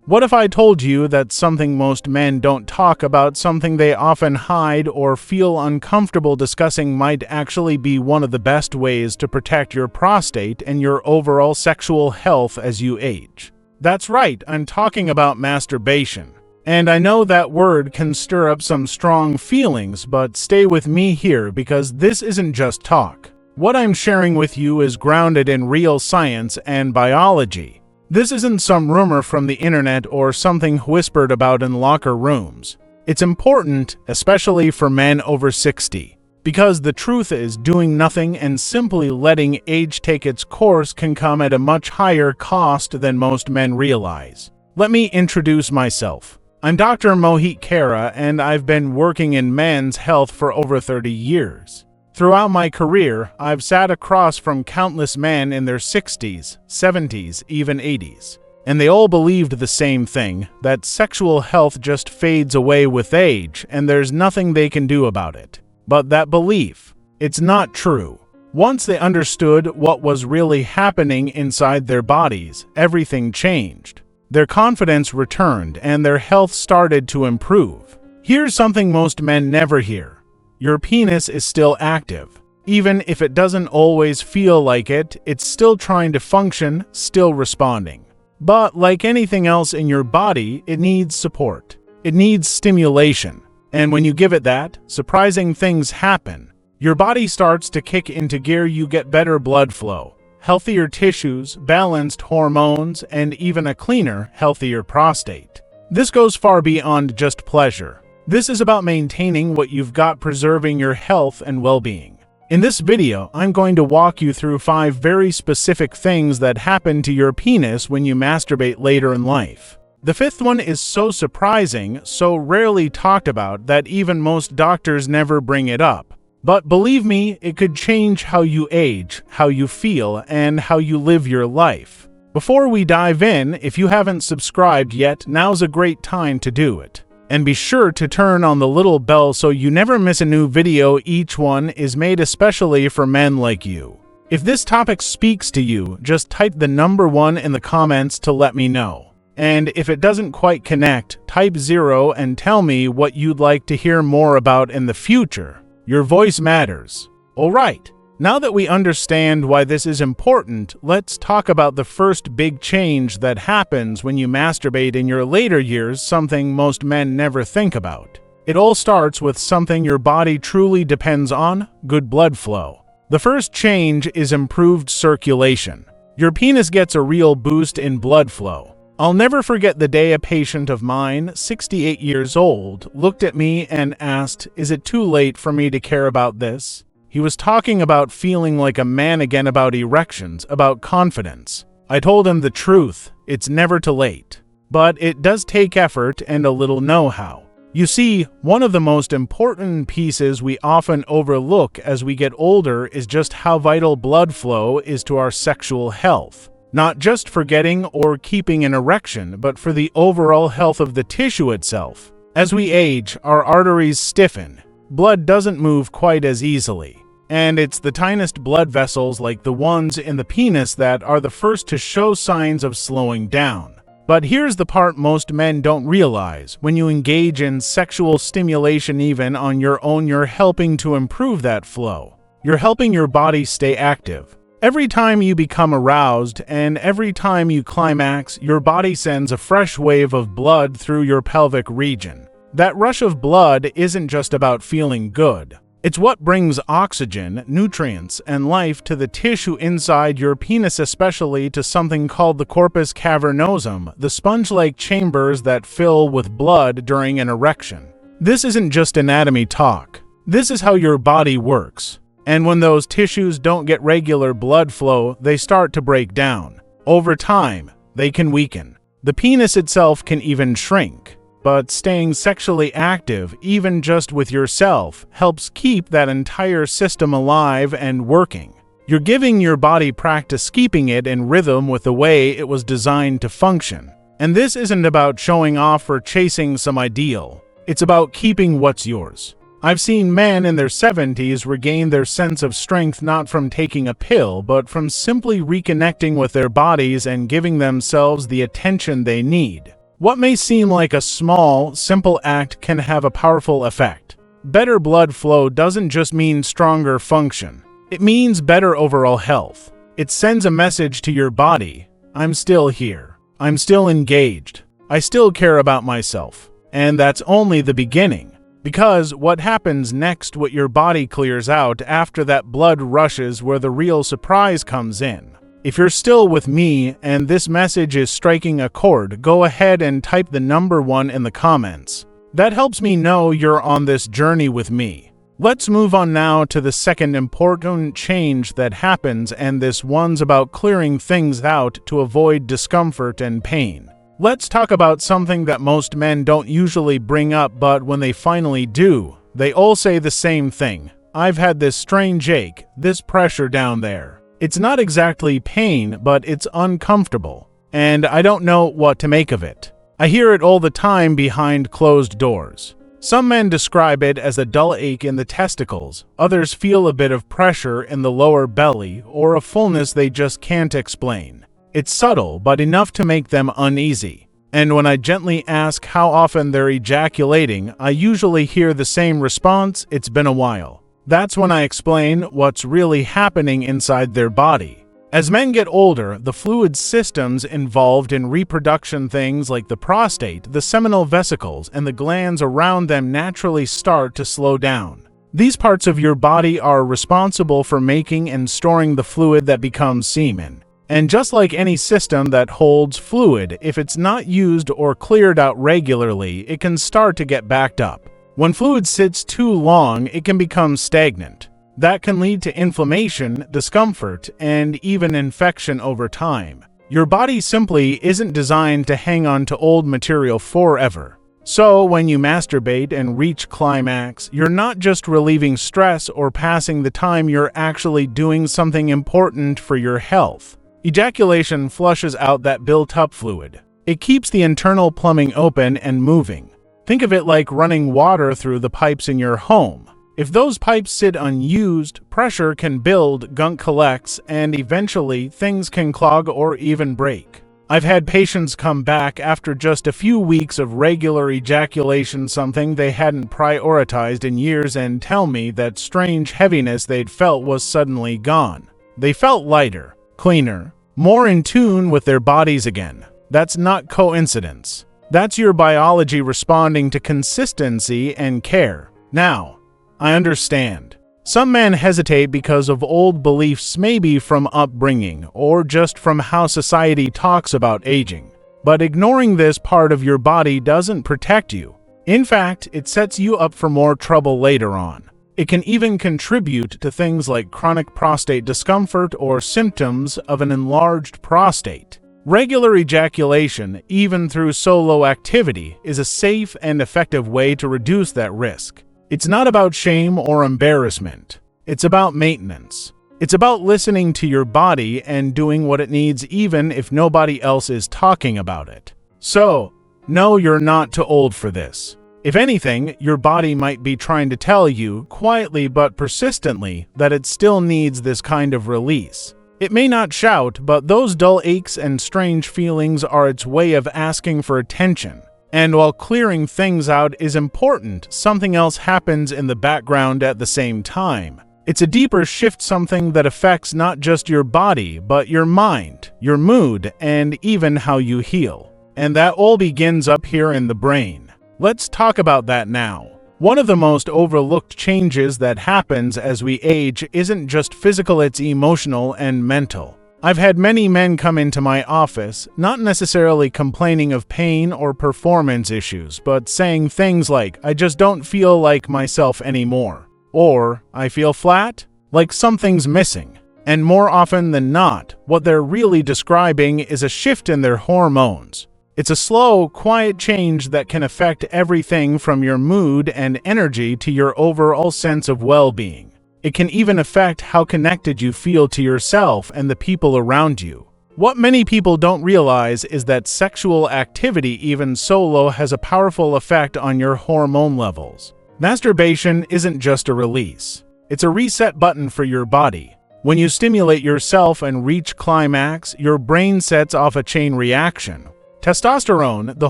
What if I told you that something most men don't talk about, something they often hide or feel uncomfortable discussing, might actually be one of the best ways to protect your prostate and your overall sexual health as you age? That's right, I'm talking about masturbation. And I know that word can stir up some strong feelings, but stay with me here because this isn't just talk. What I'm sharing with you is grounded in real science and biology. This isn't some rumor from the internet or something whispered about in locker rooms. It's important, especially for men over 60, because the truth is doing nothing and simply letting age take its course can come at a much higher cost than most men realize. Let me introduce myself. I'm Dr. Mohit Kara, and I've been working in men's health for over 30 years. Throughout my career, I've sat across from countless men in their 60s, 70s, even 80s. And they all believed the same thing, that sexual health just fades away with age and there's nothing they can do about it. But that belief, it's not true. Once they understood what was really happening inside their bodies, everything changed. Their confidence returned and their health started to improve. Here's something most men never hear. Your penis is still active. Even if it doesn't always feel like it, it's still trying to function, still responding. But like anything else in your body, it needs support. It needs stimulation. And when you give it that, surprising things happen. Your body starts to kick into gear. You get better blood flow, healthier tissues, balanced hormones, and even a cleaner, healthier prostate. This goes far beyond just pleasure. This is about maintaining what you've got, preserving your health and well-being. In this video, I'm going to walk you through 5 very specific things that happen to your penis when you masturbate later in life. The 5th one is so surprising, so rarely talked about, that even most doctors never bring it up. But believe me, it could change how you age, how you feel, and how you live your life. Before we dive in, if you haven't subscribed yet, now's a great time to do it. And be sure to turn on the little bell so you never miss a new video. Each one is made especially for men like you. If this topic speaks to you, just type the number 1 in the comments to let me know. And if it doesn't quite connect, type 0 and tell me what you'd like to hear more about in the future. Your voice matters. Alright, now that we understand why this is important, let's talk about the first big change that happens when you masturbate in your later years, something most men never think about. It all starts with something your body truly depends on: good blood flow. The first change is improved circulation. Your penis gets a real boost in blood flow. I'll never forget the day a patient of mine, 68 years old, looked at me and asked, "Is it too late for me to care about this?" He was talking about feeling like a man again, about erections, about confidence. I told him the truth, it's never too late. But it does take effort and a little know-how. You see, one of the most important pieces we often overlook as we get older is just how vital blood flow is to our sexual health. Not just for getting or keeping an erection, but for the overall health of the tissue itself. As we age, our arteries stiffen. Blood doesn't move quite as easily. And it's the tiniest blood vessels, like the ones in the penis, that are the first to show signs of slowing down. But here's the part most men don't realize. When you engage in sexual stimulation, even on your own, you're helping to improve that flow. You're helping your body stay active. Every time you become aroused and every time you climax, your body sends a fresh wave of blood through your pelvic region. That rush of blood isn't just about feeling good. It's what brings oxygen, nutrients, and life to the tissue inside your penis, especially to something called the corpus cavernosum, the sponge-like chambers that fill with blood during an erection. This isn't just anatomy talk. This is how your body works. And when those tissues don't get regular blood flow, they start to break down. Over time, they can weaken. The penis itself can even shrink. But staying sexually active, even just with yourself, helps keep that entire system alive and working. You're giving your body practice, keeping it in rhythm with the way it was designed to function. And this isn't about showing off or chasing some ideal. It's about keeping what's yours. I've seen men in their 70s regain their sense of strength not from taking a pill, but from simply reconnecting with their bodies and giving themselves the attention they need. What may seem like a small, simple act can have a powerful effect. Better blood flow doesn't just mean stronger function. It means better overall health. It sends a message to your body: I'm still here. I'm still engaged. I still care about myself. And that's only the beginning. Because what happens next, what your body clears out after that blood rushes, where the real surprise comes in. If you're still with me and this message is striking a chord, go ahead and type the number 1 in the comments. That helps me know you're on this journey with me. Let's move on now to the second important change that happens, and this one's about clearing things out to avoid discomfort and pain. Let's talk about something that most men don't usually bring up, but when they finally do, they all say the same thing: I've had this strange ache, this pressure down there. It's not exactly pain, but it's uncomfortable, and I don't know what to make of it. I hear it all the time behind closed doors. Some men describe it as a dull ache in the testicles, others feel a bit of pressure in the lower belly, or a fullness they just can't explain. It's subtle, but enough to make them uneasy. And when I gently ask how often they're ejaculating, I usually hear the same response: it's been a while. That's when I explain what's really happening inside their body. As men get older, the fluid systems involved in reproduction, things like the prostate, the seminal vesicles, and the glands around them, naturally start to slow down. These parts of your body are responsible for making and storing the fluid that becomes semen. And just like any system that holds fluid, if it's not used or cleared out regularly, it can start to get backed up. When fluid sits too long, it can become stagnant. That can lead to inflammation, discomfort, and even infection over time. Your body simply isn't designed to hang on to old material forever. So when you masturbate and reach climax, you're not just relieving stress or passing the time, you're actually doing something important for your health. Ejaculation flushes out that built-up fluid. It keeps the internal plumbing open and moving. Think of it like running water through the pipes in your home. If those pipes sit unused, pressure can build, gunk collects, and eventually things can clog or even break. I've had patients come back after just a few weeks of regular ejaculation, something they hadn't prioritized in years, and tell me that strange heaviness they'd felt was suddenly gone. They felt lighter, cleaner, more in tune with their bodies again. That's not coincidence. That's your biology responding to consistency and care. Now, I understand. Some men hesitate because of old beliefs, maybe from upbringing or just from how society talks about aging. But ignoring this part of your body doesn't protect you. In fact, it sets you up for more trouble later on. It can even contribute to things like chronic prostate discomfort or symptoms of an enlarged prostate. Regular ejaculation, even through solo activity, is a safe and effective way to reduce that risk. It's not about shame or embarrassment. It's about maintenance. It's about listening to your body and doing what it needs, even if nobody else is talking about it. So, no, you're not too old for this. If anything, your body might be trying to tell you, quietly but persistently, that it still needs this kind of release. It may not shout, but those dull aches and strange feelings are its way of asking for attention. And while clearing things out is important, something else happens in the background at the same time. It's a deeper shift, something that affects not just your body, but your mind, your mood, and even how you heal. And that all begins up here in the brain. Let's talk about that now. One of the most overlooked changes that happens as we age isn't just physical, it's emotional and mental. I've had many men come into my office, not necessarily complaining of pain or performance issues, but saying things like, I just don't feel like myself anymore. Or, I feel flat, like something's missing. And more often than not, what they're really describing is a shift in their hormones. It's a slow, quiet change that can affect everything from your mood and energy to your overall sense of well-being. It can even affect how connected you feel to yourself and the people around you. What many people don't realize is that sexual activity, even solo, has a powerful effect on your hormone levels. Masturbation isn't just a release. It's a reset button for your body. When you stimulate yourself and reach climax, your brain sets off a chain reaction. Testosterone, the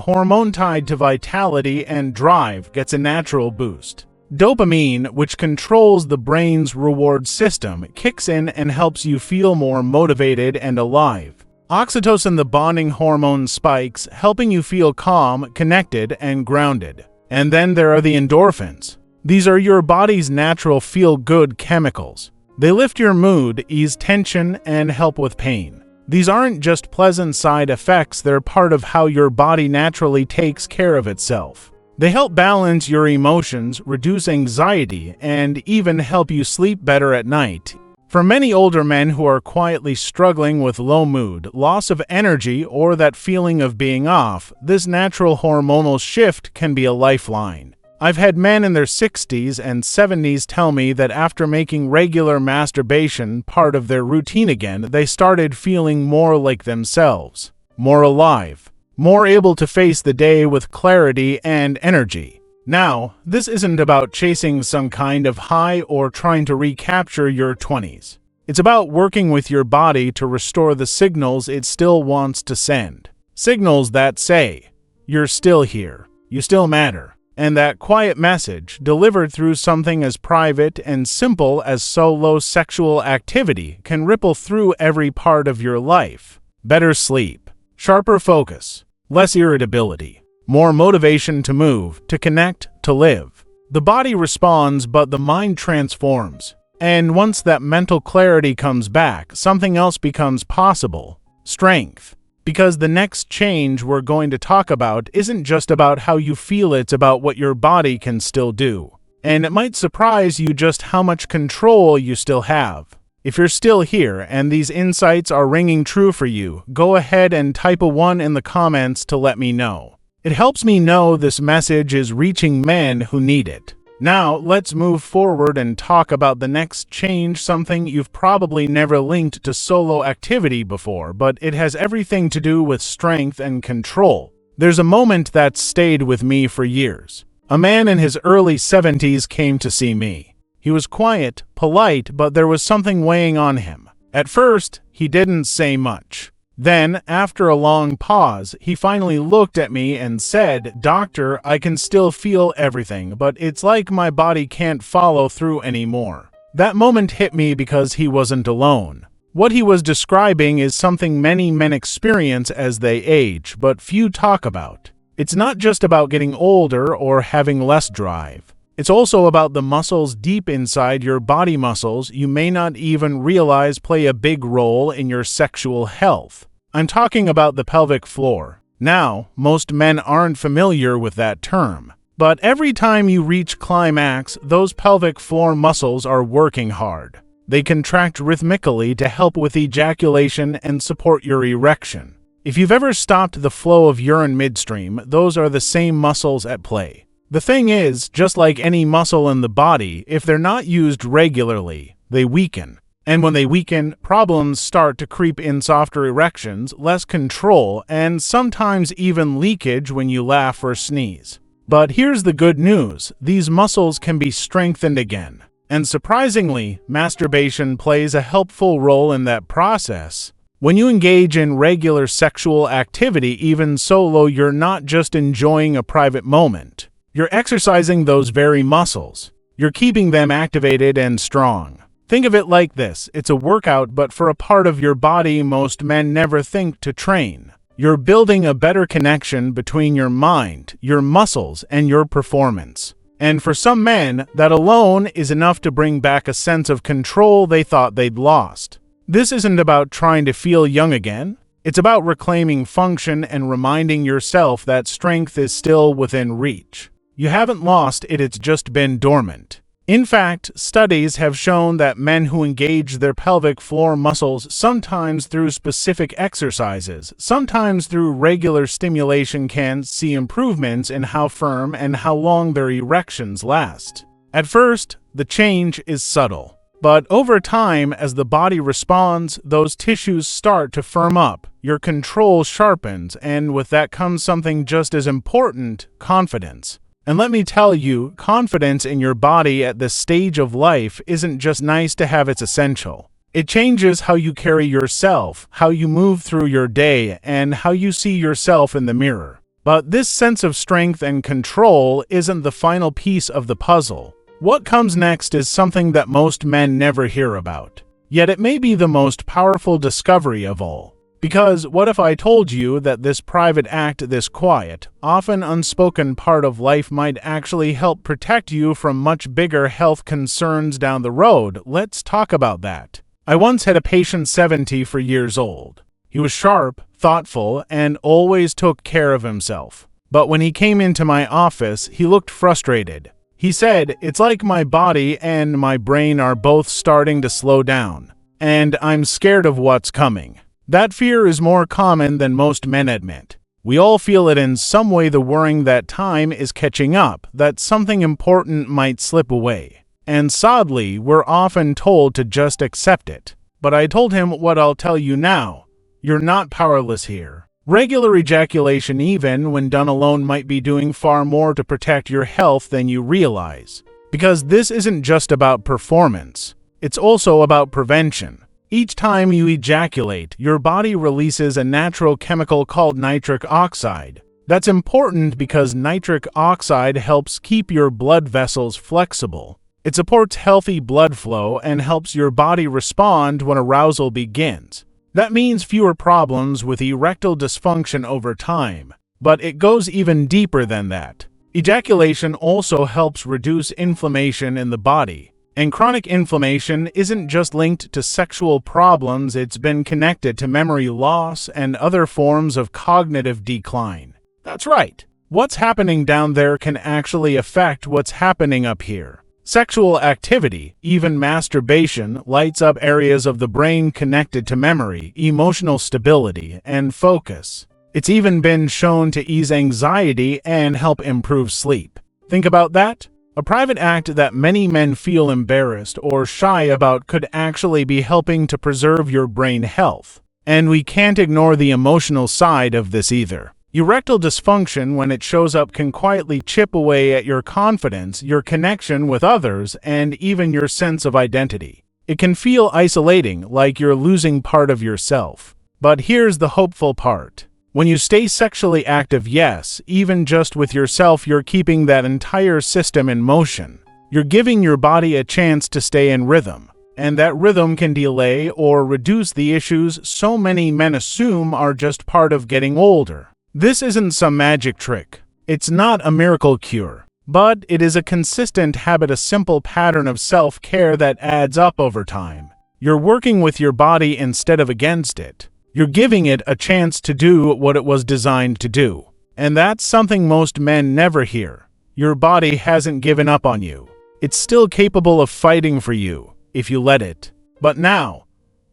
hormone tied to vitality and drive, gets a natural boost. Dopamine, which controls the brain's reward system, kicks in and helps you feel more motivated and alive. Oxytocin, the bonding hormone, spikes, helping you feel calm, connected, and grounded. And then there are the endorphins. These are your body's natural feel-good chemicals. They lift your mood, ease tension, and help with pain. These aren't just pleasant side effects, they're part of how your body naturally takes care of itself. They help balance your emotions, reduce anxiety, and even help you sleep better at night. For many older men who are quietly struggling with low mood, loss of energy, or that feeling of being off, this natural hormonal shift can be a lifeline. I've had men in their 60s and 70s tell me that after making regular masturbation part of their routine again, they started feeling more like themselves, more alive, more able to face the day with clarity and energy. Now, this isn't about chasing some kind of high or trying to recapture your 20s. It's about working with your body to restore the signals it still wants to send. Signals that say, you're still here, you still matter. And that quiet message, delivered through something as private and simple as solo sexual activity, can ripple through every part of your life. Better sleep, sharper focus, less irritability, more motivation to move, to connect, to live. The body responds, but the mind transforms. And once that mental clarity comes back, something else becomes possible: strength. Because the next change we're going to talk about isn't just about how you feel, it's about what your body can still do. And it might surprise you just how much control you still have. If you're still here and these insights are ringing true for you, go ahead and type a 1 in the comments to let me know. It helps me know this message is reaching men who need it. Now, let's move forward and talk about the next change, something you've probably never linked to solo activity before, but it has everything to do with strength and control. There's a moment that's stayed with me for years. A man in his early 70s came to see me. He was quiet, polite, but there was something weighing on him. At first, he didn't say much. Then, after a long pause, he finally looked at me and said, "Doctor, I can still feel everything, but it's like my body can't follow through anymore." That moment hit me because he wasn't alone. What he was describing is something many men experience as they age, but few talk about. It's not just about getting older or having less drive. It's also about the muscles deep inside your body, muscles you may not even realize play a big role in your sexual health. I'm talking about the pelvic floor. Now, most men aren't familiar with that term, but every time you reach climax, those pelvic floor muscles are working hard. They contract rhythmically to help with ejaculation and support your erection. If you've ever stopped the flow of urine midstream, those are the same muscles at play. The thing is, just like any muscle in the body, if they're not used regularly, they weaken. And when they weaken, problems start to creep in: softer erections, less control, and sometimes even leakage when you laugh or sneeze. But here's the good news: these muscles can be strengthened again. And surprisingly, masturbation plays a helpful role in that process. When you engage in regular sexual activity, even solo, you're not just enjoying a private moment. You're exercising those very muscles. You're keeping them activated and strong. Think of it like this: it's a workout, but for a part of your body most men never think to train. You're building a better connection between your mind, your muscles, and your performance. And for some men, that alone is enough to bring back a sense of control they thought they'd lost. This isn't about trying to feel young again. It's about reclaiming function and reminding yourself that strength is still within reach. You haven't lost it, it's just been dormant. In fact, studies have shown that men who engage their pelvic floor muscles, sometimes through specific exercises, sometimes through regular stimulation, can see improvements in how firm and how long their erections last. At first, the change is subtle. But over time, as the body responds, those tissues start to firm up, your control sharpens, and with that comes something just as important: confidence. And let me tell you, confidence in your body at this stage of life isn't just nice to have, it's essential. It changes how you carry yourself, how you move through your day, and how you see yourself in the mirror. But this sense of strength and control isn't the final piece of the puzzle. What comes next is something that most men never hear about. Yet it may be the most powerful discovery of all. Because what if I told you that this private act, this quiet, often unspoken part of life might actually help protect you from much bigger health concerns down the road? Let's talk about that. I once had a patient 74 years old. He was sharp, thoughtful, and always took care of himself. But when he came into my office, he looked frustrated. He said, "It's like my body and my brain are both starting to slow down, and I'm scared of what's coming." That fear is more common than most men admit. We all feel it in some way, the worrying that time is catching up, that something important might slip away. And sadly, we're often told to just accept it. But I told him what I'll tell you now. You're not powerless here. Regular ejaculation, even when done alone, might be doing far more to protect your health than you realize. Because this isn't just about performance. It's also about prevention. Each time you ejaculate, your body releases a natural chemical called nitric oxide. That's important because nitric oxide helps keep your blood vessels flexible. It supports healthy blood flow and helps your body respond when arousal begins. That means fewer problems with erectile dysfunction over time. But it goes even deeper than that. Ejaculation also helps reduce inflammation in the body. And chronic inflammation isn't just linked to sexual problems, it's been connected to memory loss and other forms of cognitive decline. That's right. What's happening down there can actually affect what's happening up here. Sexual activity, even masturbation, lights up areas of the brain connected to memory, emotional stability, and focus. It's even been shown to ease anxiety and help improve sleep. Think about that. A private act that many men feel embarrassed or shy about could actually be helping to preserve your brain health. And we can't ignore the emotional side of this either. Erectile dysfunction, when it shows up, can quietly chip away at your confidence, your connection with others, and even your sense of identity. It can feel isolating, like you're losing part of yourself. But here's the hopeful part. When you stay sexually active, yes, even just with yourself, you're keeping that entire system in motion. You're giving your body a chance to stay in rhythm. And that rhythm can delay or reduce the issues so many men assume are just part of getting older. This isn't some magic trick. It's not a miracle cure. But it is a consistent habit, a simple pattern of self-care that adds up over time. You're working with your body instead of against it. You're giving it a chance to do what it was designed to do. And that's something most men never hear. Your body hasn't given up on you. It's still capable of fighting for you, if you let it. But now,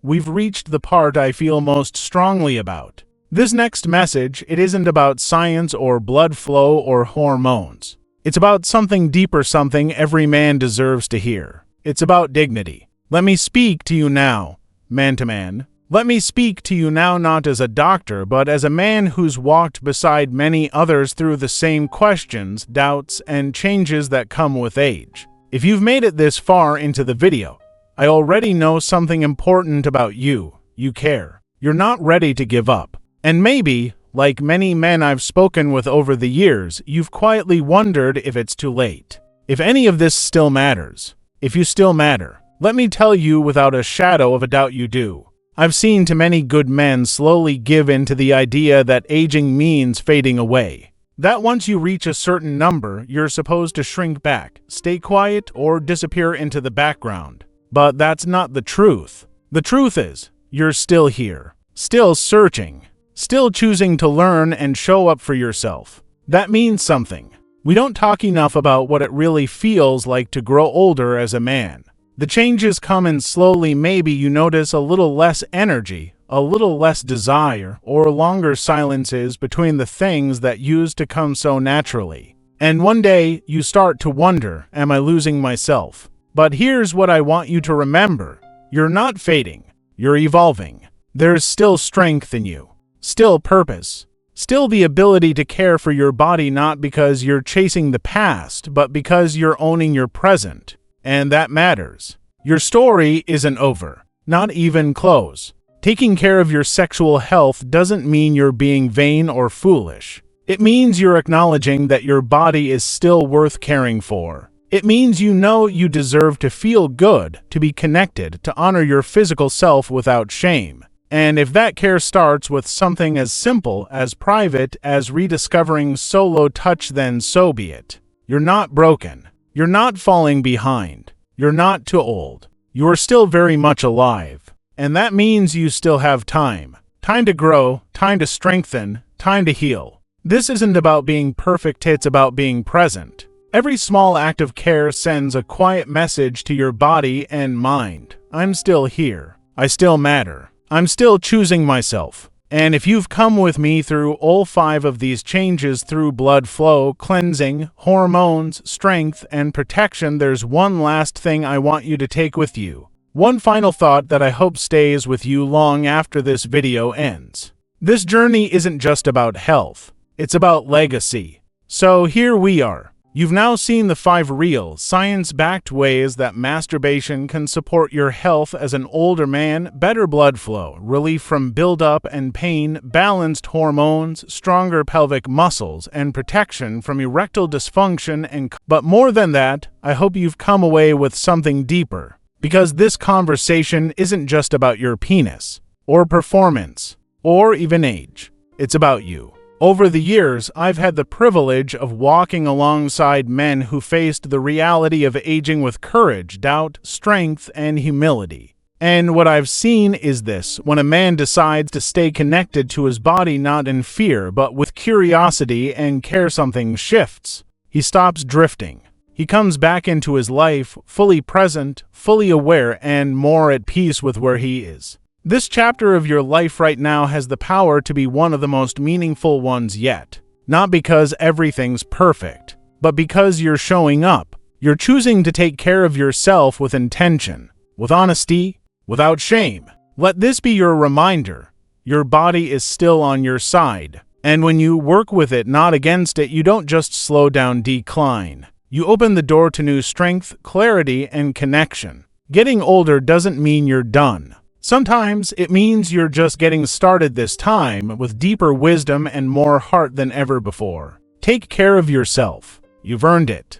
we've reached the part I feel most strongly about. This next message, it isn't about science or blood flow or hormones. It's about something deeper, something every man deserves to hear. It's about dignity. Let me speak to you now, man to man. Let me speak to you now, not as a doctor, but as a man who's walked beside many others through the same questions, doubts, and changes that come with age. If you've made it this far into the video, I already know something important about you. You care. You're not ready to give up. And maybe, like many men I've spoken with over the years, you've quietly wondered if it's too late. If any of this still matters. If you still matter. Let me tell you without a shadow of a doubt you do. I've seen too many good men slowly give in to the idea that aging means fading away. That once you reach a certain number, you're supposed to shrink back, stay quiet, or disappear into the background. But that's not the truth. The truth is, you're still here. Still searching. Still choosing to learn and show up for yourself. That means something. We don't talk enough about what it really feels like to grow older as a man. The changes come in slowly. Maybe you notice a little less energy, a little less desire, or longer silences between the things that used to come so naturally. And one day, you start to wonder, am I losing myself? But here's what I want you to remember. You're not fading. You're evolving. There's still strength in you. Still purpose. Still the ability to care for your body, not because you're chasing the past, but because you're owning your present. And that matters. Your story isn't over. Not even close. Taking care of your sexual health doesn't mean you're being vain or foolish. It means you're acknowledging that your body is still worth caring for. It means you know you deserve to feel good, to be connected, to honor your physical self without shame. And if that care starts with something as simple, as private, as rediscovering solo touch, then so be it. You're not broken. You're not falling behind. You're not too old. You are still very much alive. And that means you still have time. Time to grow, time to strengthen, time to heal. This isn't about being perfect, it's about being present. Every small act of care sends a quiet message to your body and mind. I'm still here. I still matter. I'm still choosing myself. And if you've come with me through all 5 of these changes, through blood flow, cleansing, hormones, strength, and protection, there's one last thing I want you to take with you. One final thought that I hope stays with you long after this video ends. This journey isn't just about health. It's about legacy. So here we are. You've now seen the 5 real, science-backed ways that masturbation can support your health as an older man: better blood flow, relief from buildup and pain, balanced hormones, stronger pelvic muscles, and protection from erectile dysfunction. But more than that, I hope you've come away with something deeper. Because this conversation isn't just about your penis, or performance, or even age. It's about you. Over the years, I've had the privilege of walking alongside men who faced the reality of aging with courage, doubt, strength, and humility. And what I've seen is this: when a man decides to stay connected to his body, not in fear, but with curiosity and care, something shifts. He stops drifting. He comes back into his life, fully present, fully aware, and more at peace with where he is. This chapter of your life right now has the power to be one of the most meaningful ones yet. Not because everything's perfect, but because you're showing up. You're choosing to take care of yourself with intention, with honesty, without shame. Let this be your reminder. Your body is still on your side. And when you work with it, not against it, you don't just slow down, decline. You open the door to new strength, clarity, and connection. Getting older doesn't mean you're done. Sometimes it means you're just getting started, this time with deeper wisdom and more heart than ever before. Take care of yourself. You've earned it.